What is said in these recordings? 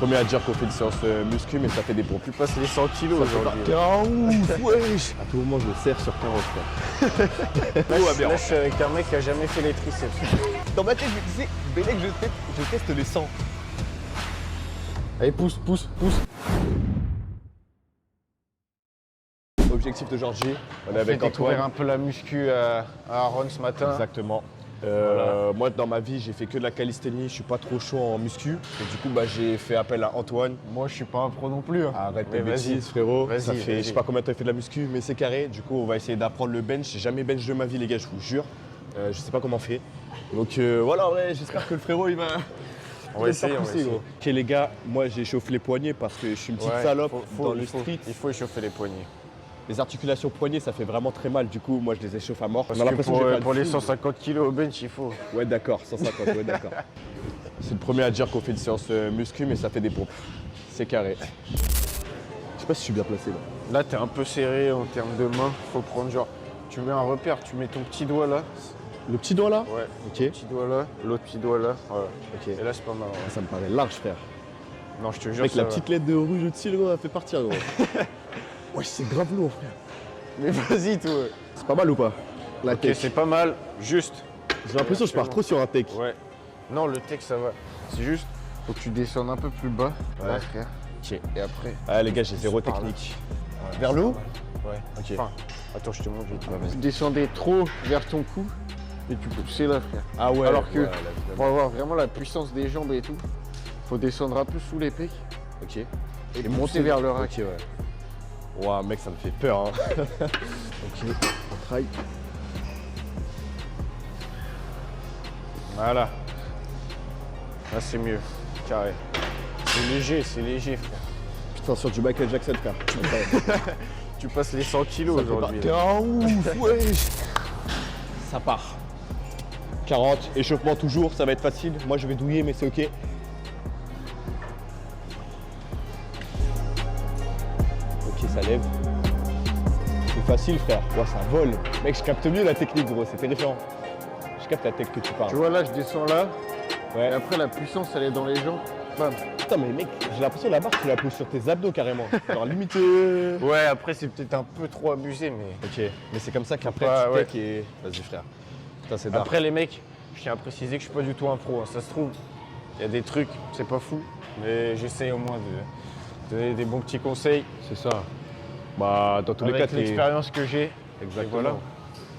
Premier à dire qu'on fait une séance muscu, mais ça fait des pompes. Tu passes les 100 kilos aujourd'hui. Ouf, wesh. À tout moment, je me serre sur 40, frère. Là, je suis avec un mec qui a jamais fait les triceps. Dans ma tête, je me disais, Bélec, je teste les 100. Allez, pousse. Objectif de Georgie, on est Avec avec Antoine. découvrir un peu la muscu à Aaron ce matin. Exactement. Voilà. Moi, dans ma vie, j'ai fait que de la calisthénie. Je suis pas trop chaud en muscu. Et du coup, j'ai fait appel à Antoine. Moi, je suis pas un pro non plus. Hein. Arrête Mais tes vas-y. bêtises, frérot. Vas-y, Ça fait, vas-y. je sais pas combien de temps tu fait de la muscu, mais c'est carré. Du coup, on va essayer d'apprendre le bench. J'ai jamais bench de ma vie, les gars, je vous jure. Je sais pas comment on fait. Donc voilà, en vrai, j'espère que le frérot, il va. On va essayer, on va essayer. Ok, les gars, moi, j'échauffe les poignets parce que je suis une petite salope dans le street. Il faut échauffer les poignets. Les articulations poignets, ça fait vraiment très mal. Du coup, moi, je les échauffe à mort. Parce On a que l'impression que je vais faire pour le les fou. 150 kilos au bench, il faut. Ouais, d'accord, 150, ouais, d'accord. C'est le premier à dire qu'on fait une séance muscu, mais ça fait des pompes. C'est carré. Je sais pas si je suis bien placé là. Là, t'es un peu serré en termes de main. Faut prendre genre. Tu mets un repère, tu mets ton petit doigt là. Le petit doigt là? Ouais. Ok. Petit doigt là, l'autre petit doigt là. Voilà. Ok. Et là, c'est pas mal. Ouais. Ça me paraît large, frère. Non, je te jure. Avec ça la va. petite lettre de rouge au-dessus, gros, elle fait partir, gros. Ouais, c'est grave lourd, frère. Mais vas-y, toi. C'est pas mal ou pas? La Ok, tech. c'est pas mal. Juste. J'ai l'impression que je pars trop sur un tech. Ouais. Non, le tech, ça va. C'est juste, faut que tu descendes un peu plus bas. Là, Ouais. frère. Ok. Et après. Ah, les gars, j'ai zéro Par là. technique. Ouais, Vers le haut? Ouais. Ok. Enfin, attends, je te montre vite. Ouais, vas-y. Tu descendais trop vers ton cou et tu poussais là, frère. Ah ouais. Alors que ouais, là, pour avoir vraiment la puissance des jambes et tout, faut descendre un peu sous les pecs ok. et monter vers le rack. Ok, ouais. Ouah, mec, ça me fait peur, hein. Ok, on travaille. Voilà. Là, c'est mieux. Carré. C'est léger, frère. Putain, sur du Michael Jackson, frère. Tu passes les 100 kilos aujourd'hui. Ouf, wesh. Ça part. 40, échauffement toujours, ça va être facile. Moi, je vais douiller, mais c'est ok. Ok, ça lève. C'est facile, frère. Ouais, ça vole. Mec, je capte mieux la technique, gros. C'est terrifiant. Je capte la tech que tu parles. Tu vois, là, je descends là. Et Ouais. après, la puissance, elle est dans les jambes. Bam. Putain, mais mec, j'ai l'impression que la barre, tu la poses sur tes abdos carrément. Genre limite. Ouais, après, c'est peut-être un peu trop abusé, mais. Ok, mais c'est comme ça qu'après pas- tu ouais. tech et. Vas-y, frère. Putain, c'est dark. Après, les mecs, je tiens à préciser que je suis pas du tout un pro. Hein. Ça se trouve, il y a des trucs, c'est pas fou, mais j'essaye au moins de donner des bons petits conseils C'est ça. Bah, dans tous les cas, avec t'es. l'expérience que j'ai. Exactement. Et voilà.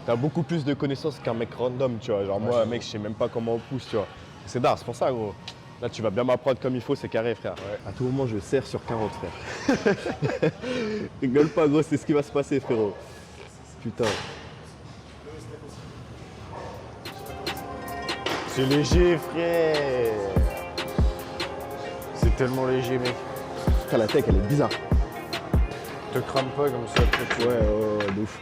T'as beaucoup plus de connaissances qu'un mec random, tu vois. Genre, moi, j'avoue. mec, je sais même pas comment on pousse, tu vois. C'est dark, c'est pour ça, gros. Là, tu vas bien m'apprendre comme il faut, c'est carré, frère. Ouais. À tout moment, je serre sur 40, frère. Rigole pas, gros, c'est ce qui va se passer, frérot. Putain. C'est léger, frère. C'est tellement léger, mec. Putain, la tech, elle est bizarre. Te crame pas comme ça. Après, tu- Ouais, de ouf.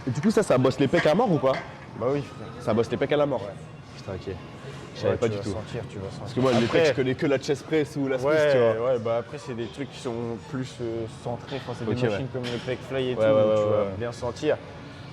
Et du coup, ça bosse les pecs à mort ou pas? Bah oui, frère. Ça bosse les pecs à la mort. Putain, ok. Je savais Ouais, pas tu du vas tout. sentir, tu vas sentir. Parce que moi, les Après, pecs, je connais que la chest press ou la Smith, ouais, tu vois. ouais, bah après, c'est des trucs qui sont plus centrés. Enfin, c'est Ok, des ouais. machines comme le pec fly et tout, Ouais, donc ouais, tu ouais, vas ouais. bien sentir.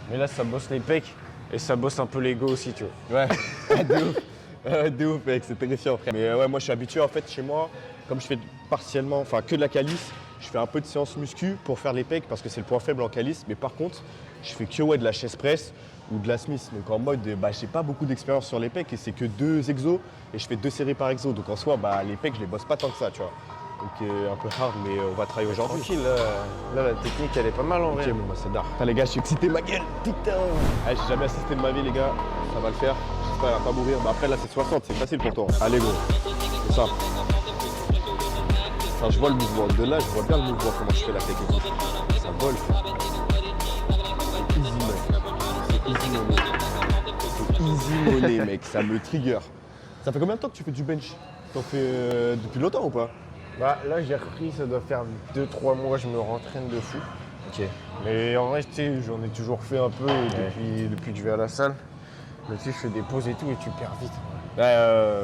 Mais là, ça bosse les pecs et ça bosse un peu l'ego aussi, tu vois. Ouais, de ouf. De ouf, mec, c'est terrifiant, frère. Mais ouais, moi, je suis habitué, en fait, chez moi, comme je fais partiellement, enfin, que de la calice, je fais un peu de séance muscu pour faire les pecs parce que c'est le point faible en calice. Mais par contre, je fais que de la chest press ou de la Smith. Donc en mode, j'ai pas beaucoup d'expérience sur les pecs et c'est que 2 exos et je fais 2 séries par exo. Donc en soi, les pecs, je les bosse pas tant que ça, tu vois. Donc un peu hard, mais on va travailler aujourd'hui. Tranquille, là, la technique, elle est pas mal en Ok, vrai. bon, bah, c'est dark. Putain, les gars, je suis excité, ma gueule. Putain. J'ai jamais assisté de ma vie, les gars. Ça va le faire. J'espère qu'elle va pas mourir. Bah, après, là, c'est 60. C'est facile pour toi. Allez, gros. C'est ça. Enfin, je vois le mouvement. De là, je vois bien le mouvement, comment je fais la technique. Ça vole. C'est easy, mec. C'est easy money. C'est easy money, mec. Ça me trigger. Ça fait combien de temps que tu fais du bench? T'en fais depuis longtemps ou pas? Bah là, j'ai repris, ça doit faire 2-3 mois, je me rentraîne de fou. Ok. Mais en vrai, tu sais, j'en ai toujours fait un peu depuis que je vais à la salle. Mais tu sais, je fais des pauses et tout et tu perds vite. Ouais,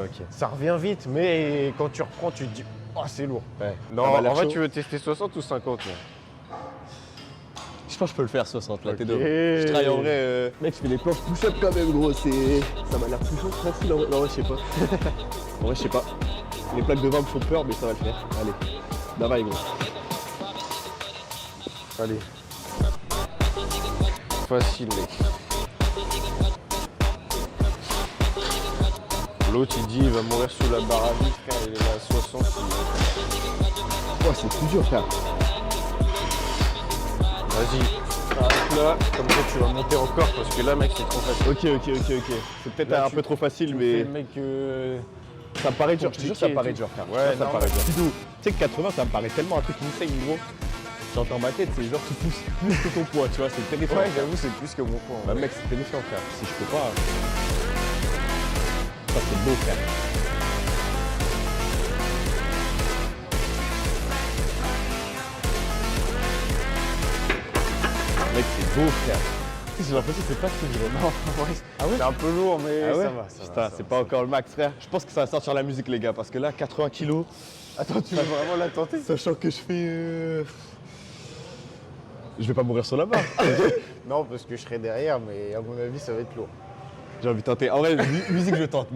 ok. Ça revient vite, mais quand tu reprends, tu te dis, oh, c'est lourd. Ouais. Non, Ça m'a l'air en vrai, chaud. tu veux tester 60 ou 50 là? Je pense que je peux le faire 60 là, t'es Ok. dehors. Je travaille en vrai. Mec, je fais des planches push-up quand même, gros. Ça m'a l'air toujours facile en vrai. Non, ouais, je sais pas. En vrai, je sais pas. Les plaques de 20 me font peur, mais ça va le faire. Allez, davai gros. Allez. Facile, mec. L'autre, il dit il va mourir sous la barre à vide, frère. Il est là à 60. Oh, c'est plus dur, frère. Vas-y. Arrête là, comme ça tu vas monter encore parce que là, mec, c'est trop facile. Ok. C'est peut-être Là, un peu trop facile, mais Le mec, ça me paraît dur. Je te jure, ça me paraît compliqué et dur, frère. Ouais, ça me non, paraît mais- dur. Tu sais que 80, ça me paraît tellement un truc insane, gros. J'entends dans ma tête, c'est genre tu pousses plus que ton poids, tu vois, c'est terrifiant. Ouais, j'avoue, c'est plus que mon point. Bah mec, c'est terrifiant, frère. Si je peux pas... Ça, c'est beau, frère. Mec, c'est beau, frère. J'ai l'impression que c'est pas si dur. Non, Ah ouais, c'est un peu lourd, mais Ah ouais ça va. Putain, c'est pas encore le max, frère. Je pense que ça va sortir la musique, les gars, parce que là, 80 kilos, Attends, tu veux vraiment la tenter? sachant que je fais... Je vais pas mourir sur la barre. Non, parce que je serai derrière, mais à mon avis, ça va être lourd. J'ai envie de tenter. En vrai, musique, je tente.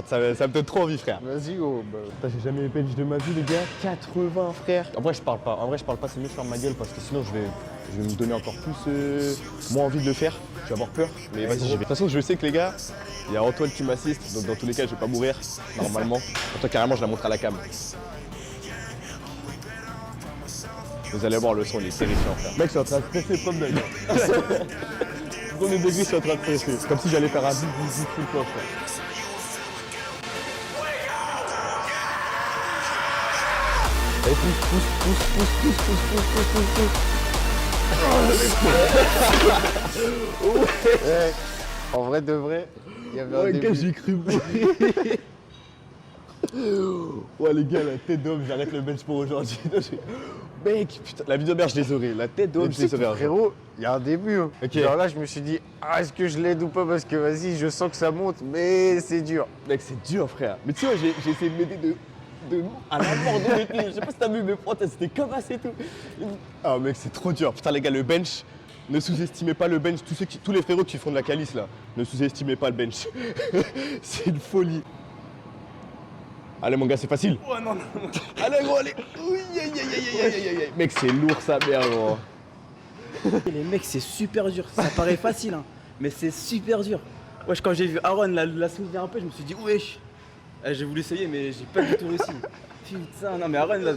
Ça me donne trop envie, frère. Vas-y, oh. Putain, j'ai jamais bench de ma vie, les gars. 80, frère. En vrai, je parle pas. C'est mieux de faire ma gueule parce que sinon, je vais me donner encore plus moins envie de le faire. Je vais avoir peur. Mais vas-y, j'y vais. De toute façon, je sais que les gars, il y a Antoine qui m'assiste. Donc, dans tous les cas, je vais pas mourir. Normalement. Antoine, carrément, je la montre à la cam. Vous allez voir, le son, il est terrifiant, frère. Mec, je suis en train de stresser comme d'œil. Premier degré, je suis en train de stresser. C'est comme si j'allais faire un big full coach, frère. Allez, Ouais. En vrai de vrai, il y avait un Ouais, début. gars, j'ai cru mourir. Ouais, les gars, la tête d'homme, j'arrête le bench pour aujourd'hui. Mec, putain, la vidéo merde, je les aurais. La tête d'homme, Mais je tu sais les que, aurais. frérot, il y a un début. Hein. Ok. Genre là, je me suis dit, ah, est-ce que je l'aide ou pas? Parce que vas-y, je sens que ça monte, mais c'est dur. Mec, c'est dur, frère. Mais tu vois, j'ai essayé de m'aider à la mort de l'été. Je sais pas si t'as vu mes potes, c'était comme ça et tout. Ah, mec, c'est trop dur. Putain, les gars, le bench, ne sous-estimez pas le bench. Tous les frérots qui font de la calice, là, ne sous-estimez pas le bench. C'est une folie. Allez, mon gars, c'est facile. Ouais, non. Allez, gros, allez. Oui, aïe, aïe, aïe, aïe, aïe, aïe. Mec, c'est lourd, ça, merde, gros. Les mecs, c'est super dur. Ça paraît facile, hein, mais c'est super dur. Wesh, quand j'ai vu Aaron la soulever un peu, je me suis dit, wesh. J'ai voulu essayer, mais j'ai pas du tout réussi. Putain, non, mais Aaron, là.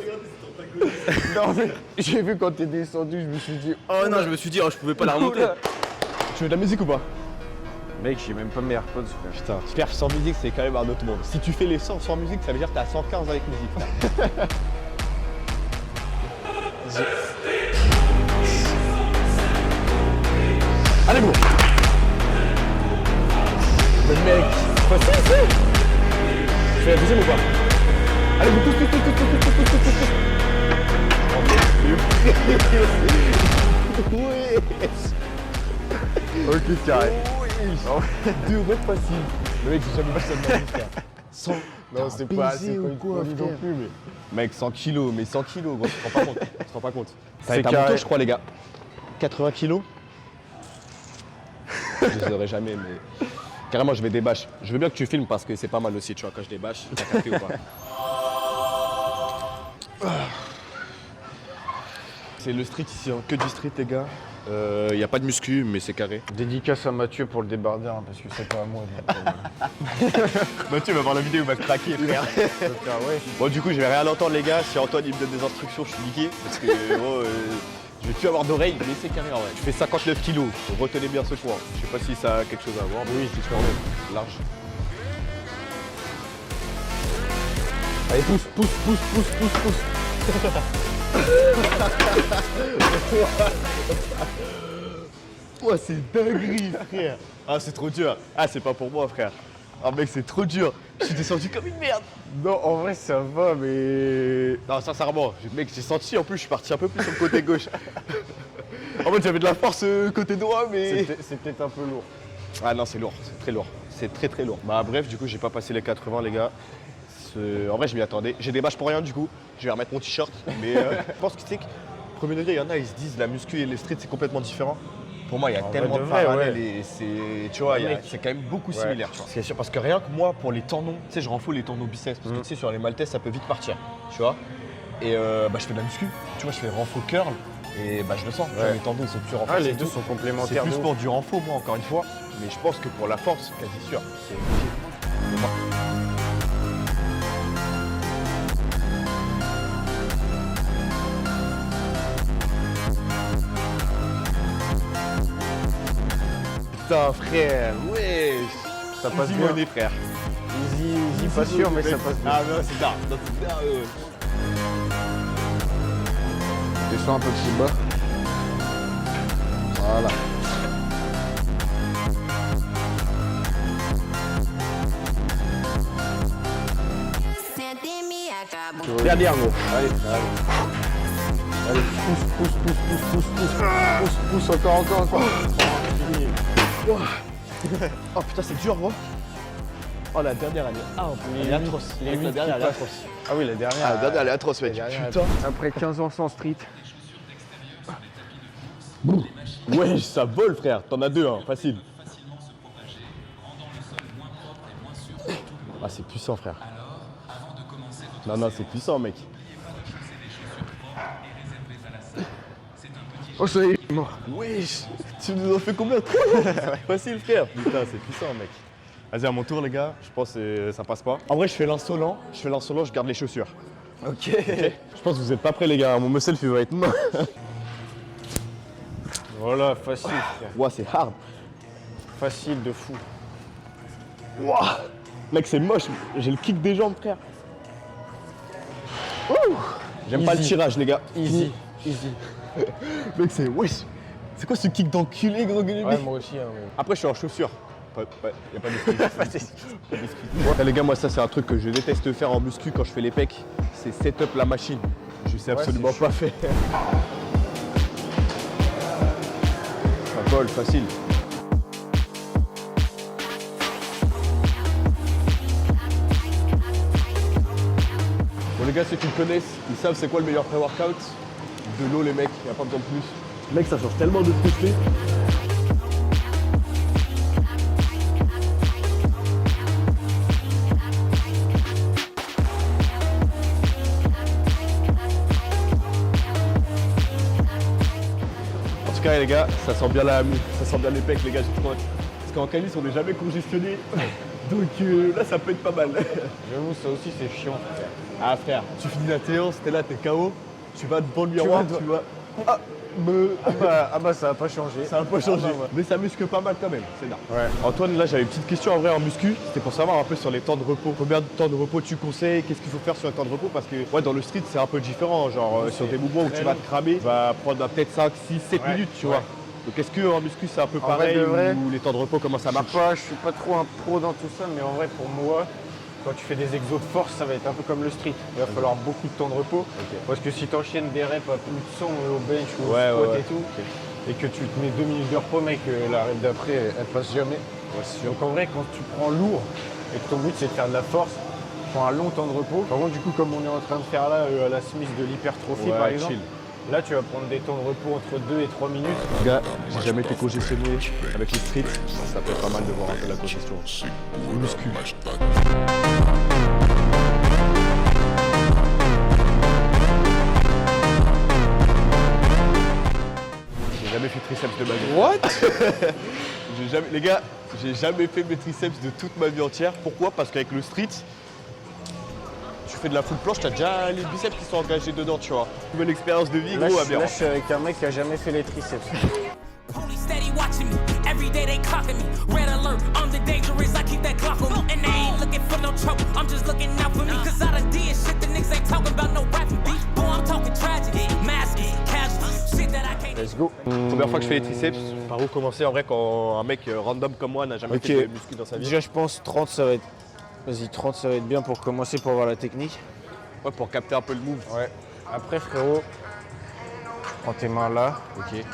Non, mais j'ai vu quand t'es descendu, je me suis dit, Oh non, je me suis dit, oh, je pouvais pas la remonter. Tu veux de la musique ou pas? mec, j'ai même pas mes AirPods, frère. Putain, tu perds sans musique, c'est quand même un autre monde. Si tu fais les 100 sans musique, ça veut dire que t'es à 115 avec musique, frère. Allez, gros. Mais mec, facile, c'est. Tu fais la deuxième ou pas? Allez, vous tous. Ouais. Ok, carré. Deux reps faciles. Le mec, j'ai jamais vu ça de ma vie, frère. 100. Non, c'est pas assez ou une quoi, folie non frère? plus, mais. Mec, 100 kilos, mais 100 kilos, gros, tu te rends pas compte. Tu te rends pas compte. Ça va C'est être à mon carré. tour, je crois, les gars. 80 kilos. Je les aurais jamais, mais. Carrément, je vais débâcher. Je veux bien que tu filmes parce que c'est pas mal aussi, tu vois, quand je débâche. T'as capté ou pas? C'est le street ici, hein. Que du street, les gars. Y a pas de muscu, mais c'est carré. Dédicace à Mathieu pour le débardeur, hein, parce que c'est pas à moi. Donc, Mathieu va voir la vidéo, il va craquer, frère. ouais. Bon, du coup, je vais rien entendre, les gars. Si Antoine il me donne des instructions, je suis niqué. Parce que, gros, je vais plus avoir d'oreilles, mais c'est carré en vrai. Je fais 59 kilos. Retenez bien ce poids. Je sais pas si ça a quelque chose à voir. Mais oui, c'est quand même large. Allez, pousse. Ouais, c'est dinguerie, frère. Ah, c'est trop dur. Ah, c'est pas pour moi, frère. Ah, mec, c'est trop dur. Je suis descendu comme une merde. Non, en vrai, ça va, mais. Non, sincèrement, mec, j'ai senti en plus, je suis parti un peu plus sur le côté gauche. En fait, j'avais de la force côté droit, mais. C'est peut-être un peu lourd. Ah non, c'est lourd, c'est très lourd. C'est très très lourd. Bah, bref, du coup, j'ai pas passé les 80, les gars. En vrai, je m'y attendais. J'ai des bâches pour rien, du coup. Je vais remettre mon t-shirt. Mais je pense que tu sais que, premier degré, il y en a, ils se disent la muscu et les streets, c'est complètement différent. pour moi, il y a En tellement vrai de de vrai, parallèles ouais. et c'est, tu vois, Mec. c'est quand même beaucoup Ouais. similaire. Tu vois. C'est sûr, parce que rien que moi, pour les tendons, tu sais, je rends fou les tendons biceps, parce que tu sais, sur les maltais, ça peut vite partir, tu vois. Et bah, je fais de la muscu, tu vois, je fais renfo curl, et bah, je le sens, tu vois, Ouais. mes tendons, ils sont plus Ah, renforcés. les et deux tout. sont C'est complémentaires. plus de ouf. pour du renfo, moi, encore une fois, mais je pense que pour la force, quasi sûr, c'est Putain, frère, ouais. Ça passe Easy bien. money, frère. Easy, pas sûr, mais ça passe bien. Ah non, c'est tard. Non, c'est tard, Descends un peu plus bas. Voilà. Dernière, gros. Allez, allez. Allez, pousse, encore. Oh putain, c'est dur, gros. Oh, la dernière, elle est atroce. les La huit dernière, qui elle est passent. atroce. Ah oui, la dernière. Ah, la dernière, elle est atroce, mec. la dernière, Putain. Après 15 ans sans street. Ouais, ça vole, frère. T'en as deux, hein, facile. Ah, c'est puissant, frère. Non, c'est puissant, mec. Oh, ça y est, mort. Wesh, tu nous en fais combien? Facile, frère. Putain, c'est puissant, mec. Vas-y, à mon tour, les gars. Je pense que ça passe pas. En vrai, je fais l'insolent. Je garde les chaussures. Ok. Je pense que vous êtes pas prêts, les gars. Mon muscle, il va être mort. Voilà, facile, frère. Ouah, c'est hard. Facile de fou. Ouah. Mec, c'est moche. J'ai le kick des jambes, frère. Ouh. J'aime pas le Easy. tirage, les gars. Easy. Mec, c'est wesh. C'est quoi ce kick d'enculé, gros gueule? Ouais, moi aussi. Hein, mais... Après, je suis en chaussures. Ouais, y a pas d'esprit. Ouais, les gars, moi, ça, c'est un truc que je déteste faire en muscu quand je fais les pecs. C'est setup la machine. Je sais absolument c'est pas faire. Ça vole, facile. Bon, les gars, ceux qui me connaissent, ils savent c'est quoi le meilleur pré-workout. De l'eau, les mecs, y a pas besoin de plus. Mec, ça change tellement de trucs. En tout cas, les gars, ça sent bien les pecs, les gars, j'ai trop hâte. Parce qu'en calice, on n'est jamais congestionné. Donc là, ça peut être pas mal. J'avoue, ça aussi, c'est chiant. Ah, frère, tu finis la séance, t'es là, t'es KO. Tu vas devant le miroir, tu vois. Ah, Ah bah, ça va pas changer. ça n'a pas changé. Ah bah, ouais. Mais ça muscle pas mal quand même, c'est énorme. Ouais. Antoine, là, j'avais une petite question en vrai en muscu. C'était pour savoir un peu sur les temps de repos. Combien de temps de repos tu conseilles? Qu'est-ce qu'il faut faire sur les temps de repos? Parce que ouais, dans le street, c'est un peu différent. Genre, sur des mouvements où très tu vas long. te cramer, tu vas prendre peut-être 5, 6, 7 Ouais, minutes, tu ouais. vois. Donc est-ce qu'en muscu, c'est un peu En vrai pareil de vrai, ou les temps de repos, comment ça marche? Je suis pas trop un pro dans tout ça, mais en vrai, pour moi, quand tu fais des exos de force, ça va être un peu comme le street. Il va falloir beaucoup de temps de repos. Parce que si tu enchaînes des reps à plus de 100 au bench ou au Ouais, squat ouais, ouais. et tout, et que tu te mets 2 minutes de repos, mec, la rep d'après, elle passe jamais. Donc en vrai, quand tu prends lourd et que ton but c'est de faire de la force, prends un long temps de repos. Par contre, du coup, comme on est en train de faire là, à la Smith de l'hypertrophie Ouais, par exemple, chill. là tu vas prendre des temps de repos entre 2 et 3 minutes. Les gars, j'ai jamais été congestionné avec les streets. Ça peut être pas mal de voir un peu la congestion. Muscu. J'ai jamais fait triceps de ma vie. What? Les gars, j'ai jamais fait mes triceps de toute ma vie entière. Pourquoi? Parce qu'avec le street, tu fais de la full planche, t'as déjà les biceps qui sont engagés dedans, tu vois. Nouvelle expérience de vie, Là, gros, je, à bien. là, je suis avec un mec qui a jamais fait les triceps. Police steady watching me. Every day they clocking me. Red alert, I'm the dangerous. I keep that clock on me. And they ain't looking for no trouble. I'm just looking out for me. Cause I done did shit the niggas ain't talking about no rapping beef. Boy, I'm talking tragedy. Masks, casualties. Shit that I can't. Let's go. Première fois que je fais les triceps, par où commencer en vrai quand un mec random comme moi n'a jamais Ok. fait de muscu dans sa vie? Déjà, je pense 30, ça va être. Vas-y, 30, ça va être bien pour commencer, pour avoir la technique. Ouais, pour capter un peu le move. Ouais. Après, frérot, prends tes mains là. Ok.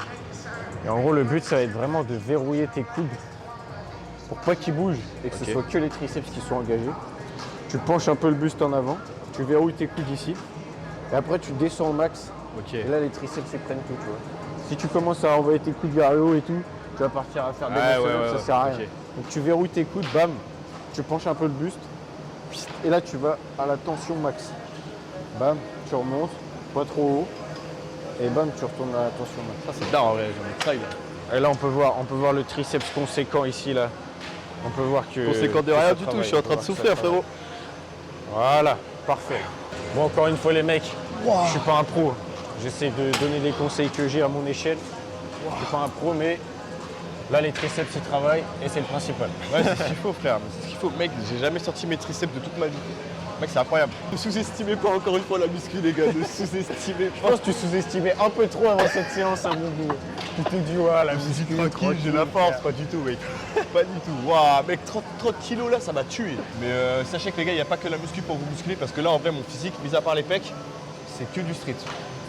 Et en gros, le but, ça va être vraiment de verrouiller tes coudes pour pas qu'ils bougent et que Ok. ce soit que les triceps qui soient engagés. Tu penches un peu le buste en avant, tu verrouilles tes coudes ici. Et après, tu descends au max. Ok. Et là, les triceps, ils prennent tout, tu vois. Si tu commences à envoyer tes coudes vers le haut et tout, tu vas partir à faire des ça sert à rien. Ok. Donc tu verrouilles tes coudes, bam, tu penches un peu le buste, et là tu vas à la tension max. Bam, tu remontes, pas trop haut, et bam, tu retournes à la tension max. Ça c'est dingue en vrai, j'en ai trail là. Et là on peut voir le triceps conséquent ici là. On peut voir que. Conséquent de que rien ça du tout, travaille, je suis en on train de peut voir que souffrir ça travaille. frérot. Voilà, parfait. Bon, encore une fois les mecs, je suis pas un pro. J'essaie de donner des conseils que j'ai à mon échelle. Je suis pas un pro, mais là les triceps ils travaillent et c'est le principal. Ouais, c'est ce qu'il faut frère, c'est ce qu'il faut. Mec, j'ai jamais sorti mes triceps de toute ma vie. Mec, c'est incroyable. Ne sous-estimez pas encore une fois la muscu les gars, ne sous-estimez Je pas. pense que tu sous-estimais un peu trop avant cette séance à mon goût. Tu te dis, ouais, la muscu, Tranquille, j'ai la force, pas du tout mec. Pas du tout. Waouh, mec, 30 kilos là, ça m'a tué. Mais sachez que les gars, il n'y a pas que la muscu pour vous muscler parce que là en vrai mon physique, mis à part les pecs, c'est que du street.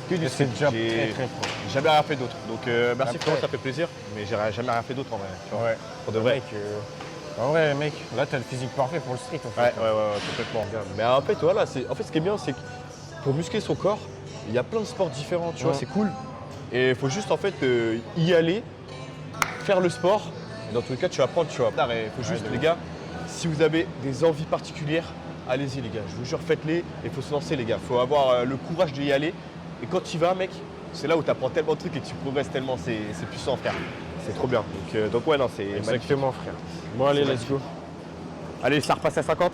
Que du street. C'est déjà J'ai très très fort. jamais rien fait d'autre. Donc merci Après- frérot, ça fait plaisir. Mais j'ai jamais rien fait d'autre en vrai. Tu vois. Ouais. Pour de vrai. Mec, en vrai, mec, là t'as le physique parfait pour le street en fait. Ouais, complètement. Mais en fait, voilà, ce qui est bien, c'est que pour muscler son corps, il y a plein de sports différents, tu vois, c'est cool. Et il faut juste en fait y aller, faire le sport. Et dans tous les cas, tu vas apprendre, tu vois. Il faut juste, de les ouf. gars, si vous avez des envies particulières, allez-y, les gars. Je vous jure, faites-les. Il faut se lancer, les gars. Il faut avoir le courage d'y aller. Et quand tu y vas, mec, c'est là où tu apprends tellement de trucs et tu progresses tellement. C'est puissant, frère. C'est trop bien. Donc ouais, non, c'est magnifique. Exactement, frère. Bon, allez, let's go. Allez, ça repasse à 50.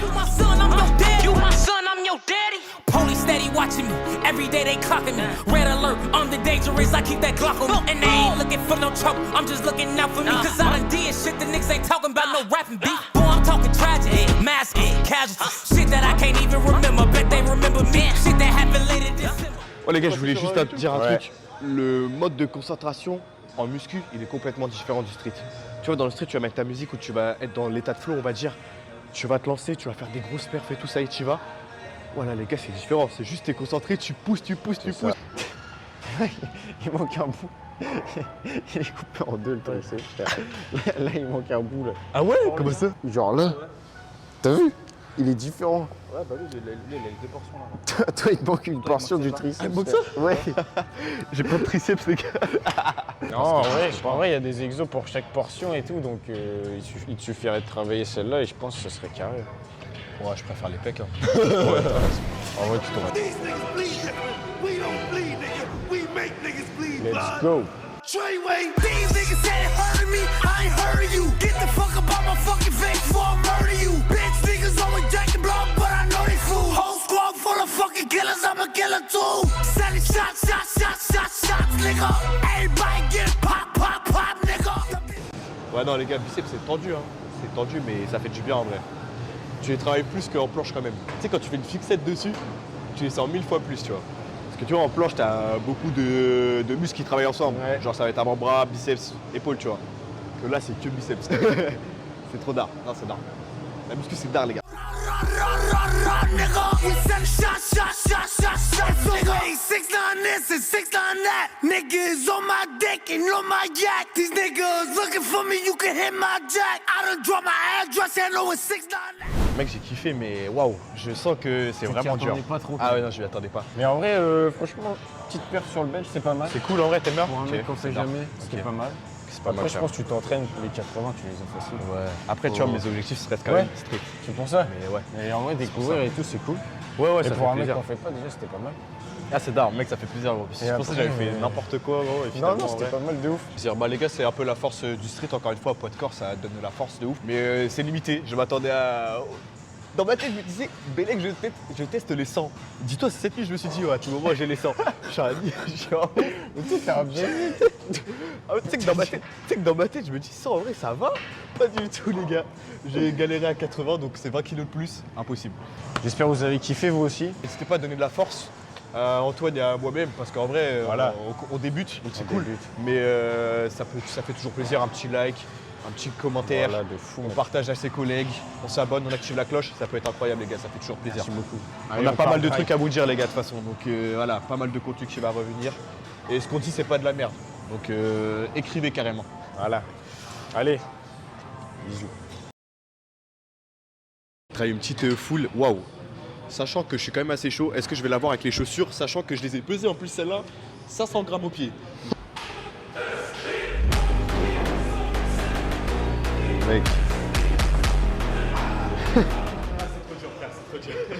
You my son, I'm your daddy. You my son, I'm your daddy. Police steady watching me. Every day they clocking me. Red alert, I'm the dangerous. I keep that Glock on me. And they ain't looking for no trouble. I'm just looking out for me. Cause I done did shit the niggas ain't talking about no rapping beef. Boy, I'm talking tragedy. Massacre, casualties. Shit that I can't even remember. Bet they remember me. Shit that happened later December. Oh les gars, je voulais juste dire un Ouais. truc. Le mode de concentration en muscu, il est complètement différent du street. Tu vois, dans le street, tu vas mettre ta musique où tu vas être dans l'état de flow, on va dire. Tu vas te lancer, tu vas faire des grosses perfs et tout ça et tu y vas. Voilà les gars, c'est différent. C'est juste t'es concentré, tu pousses. ça. Il manque un bout. Il est coupé en deux le tricep, frère. Là, il manque un bout là. Ah ouais? Comment ça? Genre là, t'as vu? Il est différent. Ouais, bah oui, il a les deux portions là. Toi, il te manque une portion du triceps. Ah, il manque frère. Ouais. J'ai pas de triceps les gars. Non, en vrai, il y a des exos pour chaque portion et tout, donc il te suffirait de travailler celle-là et je pense que ce serait carré. Ouais, je préfère les pecs. Hein. En vrai, tu t'aurais. These niggas bleed different. We don't bleed, nigga. We make niggas bleed Let's blood. go. Treyway. These niggas said it hurt me. I ain't heard you. Get the fuck up out my fucking face before I murder you. Bitch niggas always jacking blood, but I know they fool. Whole squad full of fucking killers. I'm a killer too. Sending shots, nigga. Everybody get pop, nigga. Ouais, non les gars, biceps c'est tendu. Hein. C'est tendu, mais ça fait du bien en vrai. Tu les travailles plus qu'en planche quand même. Tu sais, quand tu fais une fixette dessus, tu les sens 1000 fois plus, tu vois. Parce que tu vois, en planche, t'as beaucoup de muscles qui travaillent ensemble. Ouais. Genre, ça va être avant-bras, biceps, épaules, tu vois. Que là, c'est que biceps. C'est trop d'art. Non, c'est d'art. La muscu, c'est d'art, les gars. Run, nigga. We send shots, nigga. 6'9" this and 6'9" that. Niggas on my dick and on my yak. These niggas looking for me, you can hit my jack. I done drop my address and know it's 6'9". Mec, j'ai kiffé, mais waouh, je sens que c'est vraiment dur. pas trop. Ah ouais, non, je m'y attendais pas. Mais en vrai, franchement, petite perf sur le bench, c'est pas mal. C'est cool en vrai, t'aimes bien? Pour un Ok, mec qu'on fait c'est bien. jamais, c'est Ok. pas mal. C'est pas Après, mal, je cher. pense que tu t'entraînes, les 80, tu les as faciles. Ouais. Après, tu vois, mes objectifs seraient quand Ouais. même street. C'est pour ça. Mais ouais. Et en vrai, découvrir et tout, c'est cool. Ouais, ouais, Et ça pour fait un mec plaisir. qui en fait pas, déjà, c'était pas mal. Ah, c'est d'art, mec, ça fait plaisir, gros. C'est pour ça que j'avais après, fait n'importe quoi, gros. Et Non, finalement, non, c'était ouais. pas mal de ouf. Dire, bah les gars, c'est un peu la force du street, encore une fois, poids de corps, ça donne de la force de ouf. Mais c'est limité, je m'attendais à... Dans ma tête, je me disais, Bélec, je teste les 100. Dis-toi, cette nuit, je me suis dit, ouais, à tout moment, j'ai les 100. Je suis un genre... Mais tu sais, t'es un bien. Ah, tu sais que dans ma tête, je me dis, 100, en vrai, ça va? Pas du tout, les gars. J'ai galéré à 80, donc c'est 20 kilos de plus. Impossible. J'espère que vous avez kiffé, vous aussi. N'hésitez pas à donner de la force à Antoine et à moi-même, parce qu'en vrai, Voilà. on débute, donc c'est On cool. débute. Mais ça fait toujours plaisir, un petit like, un petit commentaire. Voilà, de fou. On mec. partage à ses collègues, on s'abonne, on active la cloche, ça peut être incroyable les gars, ça fait toujours plaisir. Merci beaucoup. On a pas mal de trucs à vous dire les gars de toute façon, donc voilà, pas mal de contenu qui va revenir. Et ce qu'on dit c'est pas de la merde, donc écrivez carrément. Voilà. Allez. Bisous. Travaille une petite foule, waouh. Sachant que je suis quand même assez chaud, est-ce que je vais l'avoir avec les chaussures, sachant que je les ai pesées en plus celle-là, 500 grammes au pied. Mec. C'est trop dur, frère, c'est trop dur.